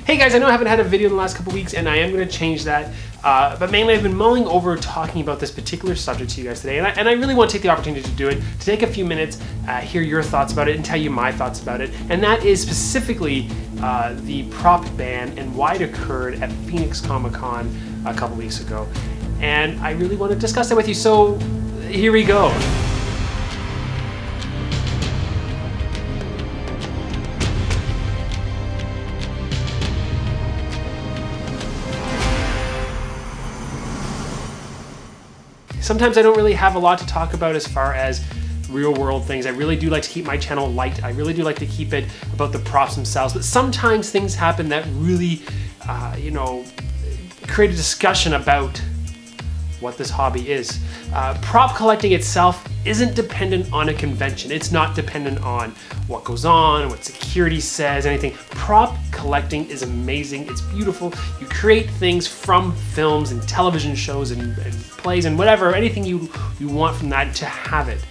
Hey guys, I know I haven't had a video in the last couple weeks and I am going to change that, but mainly I've been mulling over talking about this particular subject to you guys today, and I really want to take the opportunity to do it, to take a few minutes, hear your thoughts about it and tell you my thoughts about it, and that is specifically the prop ban and why it occurred at Phoenix ComicCon a couple weeks ago. And I really want to discuss that with you, so here we go. Sometimes I don't really have a lot to talk about as far as real world things. I really do like to keep my channel light. I really do like to keep it about the props themselves, but sometimes things happen that really, create a discussion about what this hobby is. Prop collecting itself isn't dependent on a convention. It's not dependent on what goes on, what security says, anything. Prop collecting is amazing. It's beautiful. You create things from films and television shows and plays and whatever, anything you want from that to have it.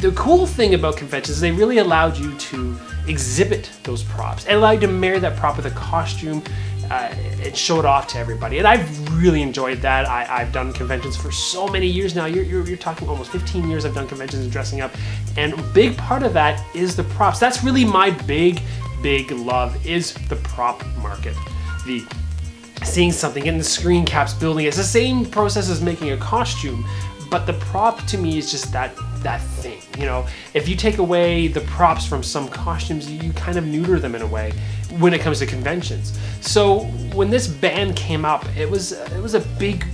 The cool thing about conventions is they really allowed you to exhibit those props. It allowed you to marry that prop with a costume and show it off to everybody. And I've really enjoyed that. I've done conventions for so many years now. You're talking almost 15 years I've done conventions and dressing up. And a big part of that is the props. That's really my big love, is the prop market. The seeing something, getting the screen caps, building it. It's the same process as making a costume, but the prop to me is just that thing. You know, if you take away the props from some costumes, you kind of neuter them in a way when it comes to conventions. So when this ban came up, it was a big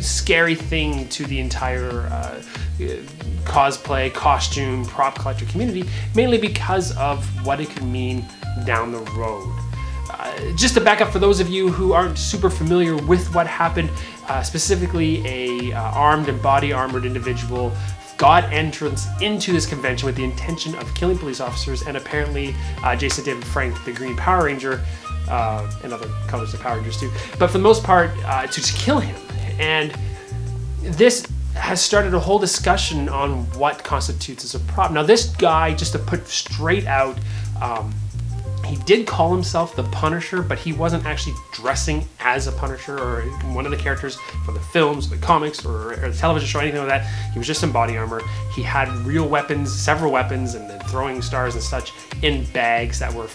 scary thing to the entire cosplay, costume, prop collector community, mainly because of what it could mean down the road. Just to back up for those of you who aren't super familiar with what happened, specifically a armed and body armored individual got entrance into this convention with the intention of killing police officers, and apparently Jason David Frank, the Green Power Ranger, and other colors of Power Rangers too, but for the most part to just kill him. And this has started a whole discussion on what constitutes as a prop. Now this guy, just to put straight out, he did call himself the Punisher, but he wasn't actually dressing as a Punisher or one of the characters from the films, the comics, or the television show, anything like that. He was just in body armor. He had real weapons, several weapons, and then throwing stars and such in bags that were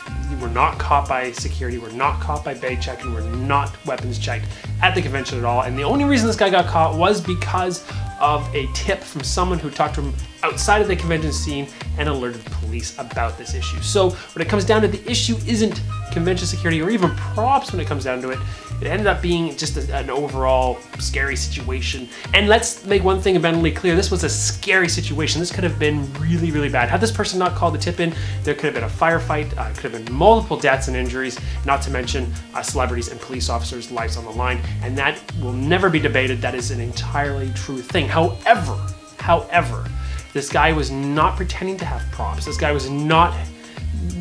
not caught by security, were not caught by bag checking, were not weapons checked at the convention at all. And the only reason this guy got caught was because of a tip from someone who talked to him outside of the convention scene and alerted police about this issue. So when it comes down to the issue isn't convention security or even props when it comes down to it. It ended up being just an overall scary situation. And let's make one thing abundantly clear, this was a scary situation. This could have been really bad. Had this person not called the tip in, there could have been a firefight, could have been multiple deaths and injuries, not to mention celebrities and police officers' lives on the line. And that will never be debated. That is an entirely true thing. However, this guy was not pretending to have props. This guy was not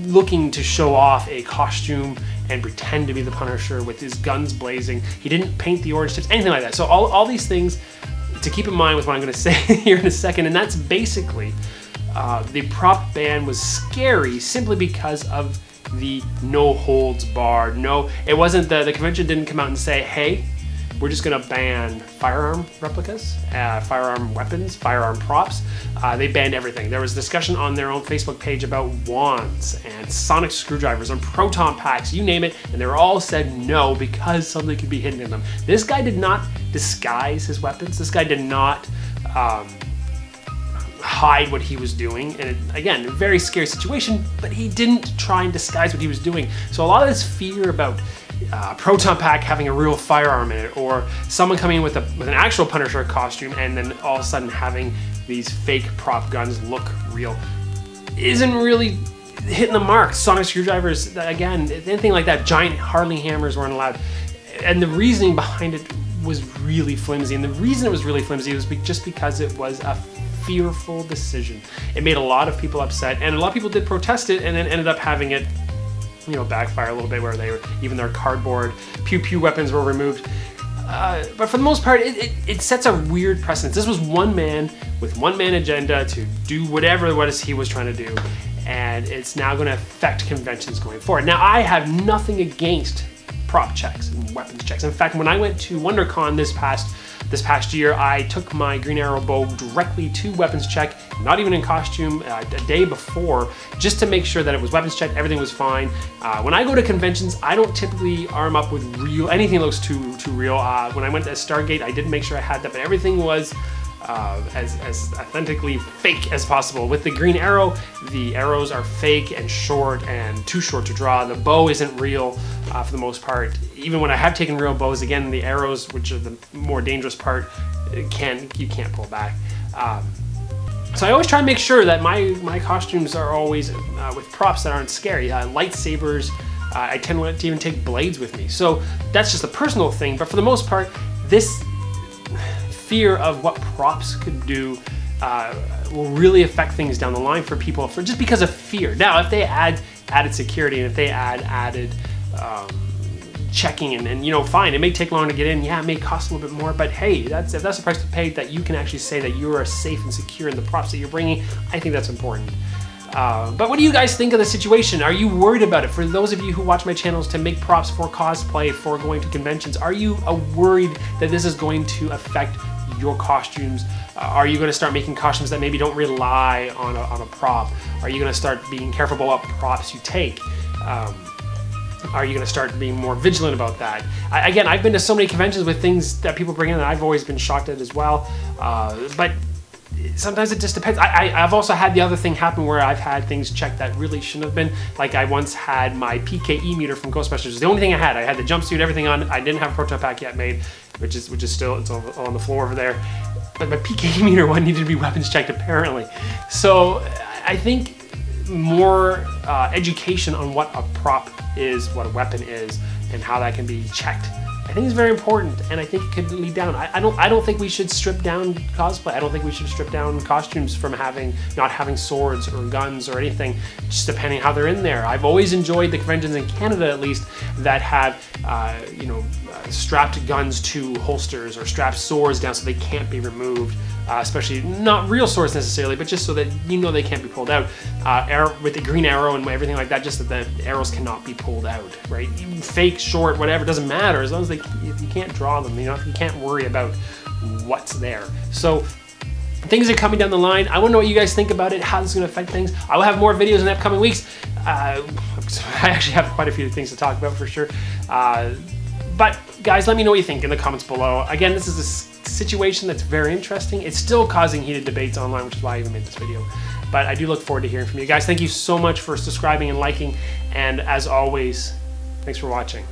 looking to show off a costume and pretend to be the Punisher with his guns blazing. He didn't paint the orange tips, anything like that. So all these things to keep in mind with what I'm gonna say here in a second, and that's basically the prop ban was scary simply because of the no holds barred. No, it wasn't the convention didn't come out and say, hey, we're just gonna ban firearm replicas, firearm weapons, firearm props. They banned everything. There was discussion on their own Facebook page about wands and sonic screwdrivers and proton packs, you name it, and they were all said no because something could be hidden in them. This guy did not disguise his weapons. This guy did not hide what he was doing. And again, a very scary situation, but he didn't try and disguise what he was doing. So a lot of this fear about proton pack having a real firearm in it, or someone coming in with an actual Punisher costume and then all of a sudden having these fake prop guns look real, isn't really hitting the mark. Sonic screwdrivers, again, anything like that, giant Harley hammers weren't allowed. And the reasoning behind it was really flimsy. And the reason it was really flimsy was just because it was a fearful decision. It made a lot of people upset, and a lot of people did protest it and then ended up having it backfire a little bit, where even their cardboard pew weapons were removed. But for the most part, it sets a weird precedence. This was one man with one man agenda to do whatever he was trying to do, and and it's now going to affect conventions going forward. Now, I have nothing against prop checks and weapons checks. In fact, when I went to WonderCon this past year, I took my Green Arrow bow directly to weapons check, not even in costume, a day before, just to make sure that it was weapons checked, everything was fine. When I go to conventions, I don't typically arm up with anything that looks too real. When I went to Stargate, I did make sure I had that, but everything was as authentically fake as possible. With the Green Arrow, the arrows are fake and short and too short to draw. The bow isn't real for the most part. Even when I have taken real bows, again, the arrows, which are the more dangerous part, you can't pull back. So I always try to make sure that my costumes are always with props that aren't scary. Lightsabers, I tend to even take blades with me. So that's just a personal thing, but for the most part, this fear of what props could do will really affect things down the line for people, just because of fear. Now, if they added security, and if they added checking, and you know, fine, it may take long to get in, yeah, it may cost a little bit more, but hey, if that's the price to pay, that you can actually say that you are safe and secure in the props that you're bringing, I think that's important. But what do you guys think of the situation? Are you worried about it? For those of you who watch my channels to make props for cosplay, for going to conventions, are you worried that this is going to affect your costumes? Are you going to start making costumes that maybe don't rely on a prop? Are you going to start being careful about what props you take? Are you going to start being more vigilant about that? Again, I've been to so many conventions with things that people bring in that I've always been shocked at as well. But sometimes it just depends. I've also had the other thing happen where I've had things checked that really shouldn't have been. Like, I once had my PKE meter from Ghostbusters. It was the only thing I had. I had the jumpsuit, everything on. I didn't have a proton pack yet made, which is still, it's on the floor over there. But my PKE meter one needed to be weapons checked apparently. So I think more education on what a prop is, what a weapon is, and how that can be checked, I think is very important, and I think it could lead down. I don't think we should strip down cosplay. I don't think we should strip down costumes from not having swords or guns or anything, just depending how they're in there. I've always enjoyed the conventions in Canada, at least, that have strapped guns to holsters or strapped swords down so they can't be removed. Especially not real swords necessarily, but just so that you know they can't be pulled out. With the Green Arrow and everything like that, just that the arrows cannot be pulled out, right? Even fake, short, whatever, doesn't matter as long as if you can't draw them, you know, if you can't worry about what's there. So things are coming down the line. I want to know what you guys think about it, how this is going to affect things. I will have more videos in the upcoming weeks. I actually have quite a few things to talk about for sure. But guys, let me know what you think in the comments below. Again, this is a situation that's very interesting. It's still causing heated debates online, which is why I even made this video. But I do look forward to hearing from you guys. Thank you so much for subscribing and liking. And as always, thanks for watching.